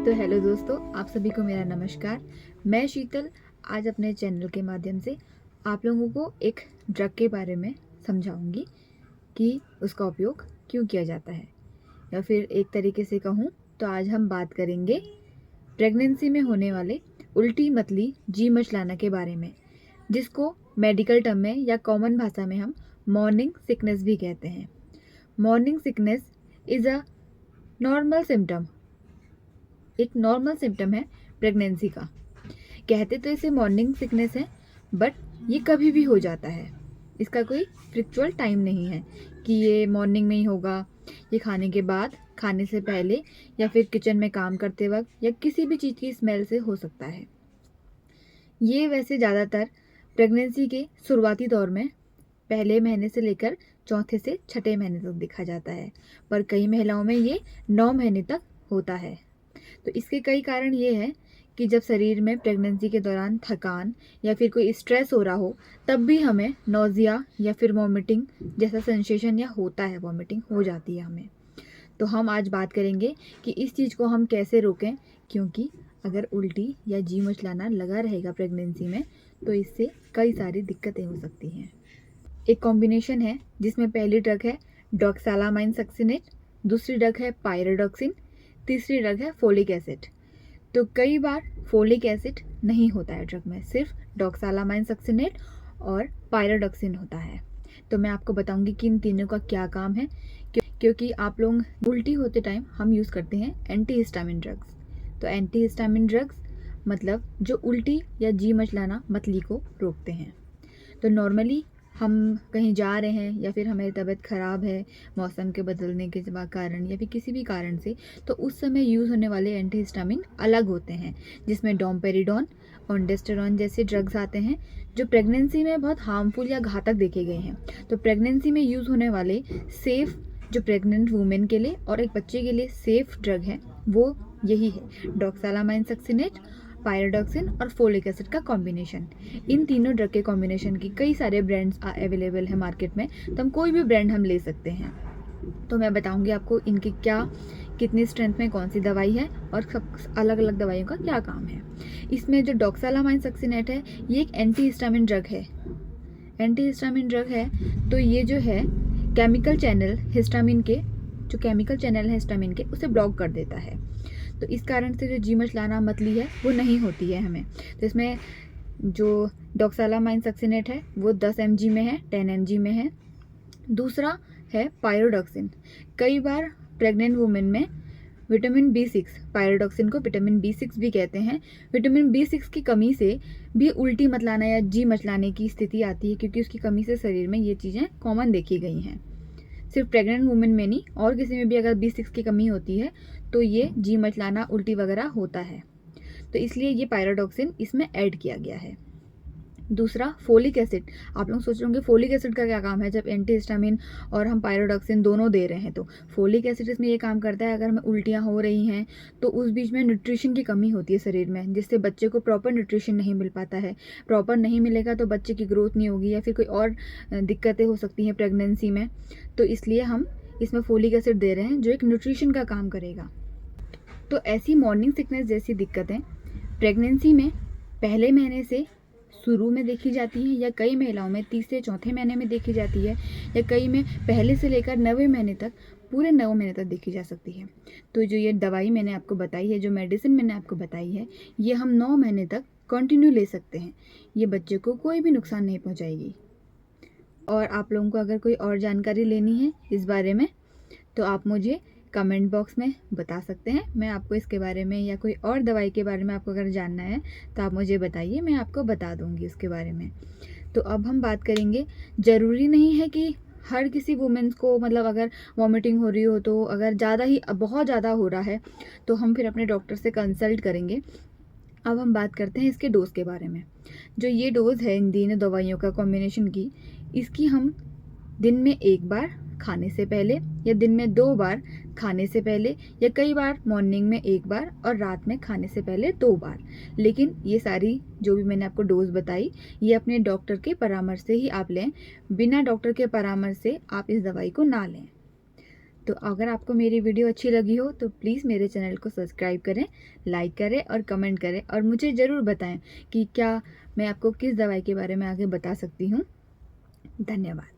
तो हेलो दोस्तों, आप सभी को मेरा नमस्कार। मैं शीतल आज अपने चैनल के माध्यम से आप लोगों को एक ड्रग के बारे में समझाऊंगी कि उसका उपयोग क्यों किया जाता है, या फिर एक तरीके से कहूँ तो आज हम बात करेंगे प्रेगनेंसी में होने वाले उल्टी मतली जी मचलाना के बारे में, जिसको मेडिकल टर्म में या कॉमन भाषा में हम मॉर्निंग सिकनेस भी कहते हैं। Morning sickness is a normal symptom, एक नॉर्मल सिम्टम है प्रेगनेंसी का। कहते तो इसे मॉर्निंग सिकनेस है, बट ये कभी भी हो जाता है। इसका कोई फिक्चुअल टाइम नहीं है कि ये मॉर्निंग में ही होगा। ये खाने के बाद, खाने से पहले, या फिर किचन में काम करते वक्त, या किसी भी चीज़ की स्मेल से हो सकता है। ये वैसे ज़्यादातर प्रेगनेंसी के शुरुआती दौर में पहले महीने से लेकर चौथे से छठे महीने तक दिखा जाता है, पर कई महिलाओं में ये 9 महीने तक होता है। तो इसके कई कारण ये हैं कि जब शरीर में प्रेगनेंसी के दौरान थकान या फिर कोई स्ट्रेस हो रहा हो, तब भी हमें नोज़िया या फिर वॉमिटिंग जैसा सेंसेशन या होता है, वॉमिटिंग हो जाती है हमें। तो हम आज बात करेंगे कि इस चीज़ को हम कैसे रोकें, क्योंकि अगर उल्टी या जी मचलाना लगा रहेगा प्रेगनेंसी में तो इससे कई सारी दिक्कतें हो सकती हैं। एक कॉम्बिनेशन है जिसमें पहली ड्रग है डॉक्सालामाइन सक्सिनेट, दूसरी ड्रग है पायरोडॉक्सिन, तीसरी ड्रग है फोलिक एसिड। तो कई बार फोलिक एसिड नहीं होता है ड्रग में, सिर्फ डॉक्सालामाइन सक्सिनेट और पायरोडॉक्सिन होता है। तो मैं आपको बताऊंगी कि इन तीनों का क्या काम है, क्योंकि आप लोग उल्टी होते टाइम हम यूज़ करते हैं एंटीहिस्टामिन ड्रग्स। तो एंटीहिस्टामिन ड्रग्स मतलब जो उल्टी या जी मचलाना मतली को रोकते हैं। तो नॉर्मली हम कहीं जा रहे हैं या फिर हमारी तबीयत ख़राब है मौसम के बदलने के कारण या फिर किसी भी कारण से, तो उस समय यूज़ होने वाले एंटीहिस्टामिन अलग होते हैं, जिसमें डोम्पेरिडोन, ओंडेस्टेरॉन जैसे ड्रग्स आते हैं जो प्रेगनेंसी में बहुत हार्मफुल या घातक देखे गए हैं। तो प्रेगनेंसी में यूज़ होने वाले सेफ़, जो प्रेग्नेंट वुमेन के लिए और एक बच्चे के लिए सेफ़ ड्रग है, वो यही है डॉक्सालामाइन सक्सिनेट, पायरोडॉक्सिन और फोलिक एसिड का कॉम्बिनेशन। इन तीनों ड्रग के कॉम्बिनेशन की कई सारे ब्रांड्स अवेलेबल है मार्केट में, तो हम कोई भी ब्रांड हम ले सकते हैं। तो मैं बताऊंगी आपको इनकी क्या, कितनी स्ट्रेंथ में कौन सी दवाई है और सब अलग अलग दवाइयों का क्या काम है। इसमें जो डॉक्सालामाइन सक्सिनेट है, ये एक एंटीहिस्टामिन ड्रग है। एंटीहिस्टामिन ड्रग है तो ये जो है केमिकल चैनल हिस्टामिन के, जो केमिकल चैनल है हिस्टामिन के, उसे ब्लॉक कर देता है। तो इस कारण से जो जी मचलाना मतली है वो नहीं होती है हमें। तो इसमें जो डॉक्सालामाइन सक्सिनेट है वो 10 mg में है, 10 mg में है। दूसरा है पायरोडॉक्सिन। कई बार प्रेग्नेंट वुमेन में विटामिन B6, पायरोडॉक्सिन को विटामिन B6 भी कहते हैं, विटामिन B6 की कमी से भी उल्टी मतलाना या जी मचलाने की स्थिति आती है, क्योंकि उसकी कमी से शरीर में ये चीज़ें कॉमन देखी गई हैं। सिर्फ प्रेग्नेंट वुमेन में नहीं, और किसी में भी अगर B6 की कमी होती है तो ये जी मचलाना, उल्टी वगैरह होता है। तो इसलिए ये पायरोडॉक्सिन इसमें ऐड किया गया है। दूसरा फोलिक एसिड। आप लोग सोच रहे होंगे फोलिक एसिड का क्या काम है, जब एंटीहिस्टामिन और हम पायरोडॉक्सिन दोनों दे रहे हैं। तो फोलिक एसिड इसमें ये काम करता है, अगर हमें उल्टियाँ हो रही हैं तो उस बीच में न्यूट्रिशन की कमी होती है शरीर में, जिससे बच्चे को प्रॉपर न्यूट्रिशन नहीं मिल पाता है। प्रॉपर नहीं मिलेगा तो बच्चे की ग्रोथ नहीं होगी या फिर कोई और दिक्कतें हो सकती हैं प्रेगनेंसी में। तो इसलिए हम इसमें फोलिक एसिड दे रहे हैं जो एक न्यूट्रिशन का काम करेगा। तो ऐसी मॉर्निंग सिकनेस जैसी दिक्कतें प्रेगनेंसी में पहले महीने से शुरू में देखी जाती हैं, या कई महिलाओं में तीसरे चौथे महीने में देखी जाती है, या कई में पहले से लेकर 9वें महीने तक, पूरे 9 महीने तक देखी जा सकती है। तो जो ये दवाई मैंने आपको बताई है, जो मेडिसिन मैंने आपको बताई है, ये हम 9 महीने तक कंटिन्यू ले सकते हैं। ये बच्चे को कोई भी नुकसान नहीं पहुँचाएगी। और आप लोगों को अगर कोई और जानकारी लेनी है इस बारे में तो आप मुझे कमेंट बॉक्स में बता सकते हैं। मैं आपको इसके बारे में या कोई और दवाई के बारे में आपको अगर जानना है तो आप मुझे बताइए, मैं आपको बता दूंगी उसके बारे में। तो अब हम बात करेंगे, ज़रूरी नहीं है कि हर किसी वुमेन्स को, मतलब अगर वॉमिटिंग हो रही हो, तो अगर ज़्यादा ही बहुत ज़्यादा हो रहा है तो हम फिर अपने डॉक्टर से कंसल्ट करेंगे। अब हम बात करते हैं इसके डोज के बारे में। जो ये डोज़ है इन तीनों दवाइयों का कॉम्बिनेशन की, इसकी हम दिन में 1 बार खाने से पहले, या दिन में 2 बार खाने से पहले, या कई बार मॉर्निंग में 1 बार और रात में खाने से पहले 2 बार। लेकिन ये सारी जो भी मैंने आपको डोज बताई, ये अपने डॉक्टर के परामर्श से ही आप लें। बिना डॉक्टर के परामर्श से आप इस दवाई को ना लें। तो अगर आपको मेरी वीडियो अच्छी लगी हो तो प्लीज़ मेरे चैनल को सब्सक्राइब करें, लाइक करें और कमेंट करें और मुझे ज़रूर बताएं कि क्या मैं आपको किस दवाई के बारे में आगे बता सकती हूँ। धन्यवाद।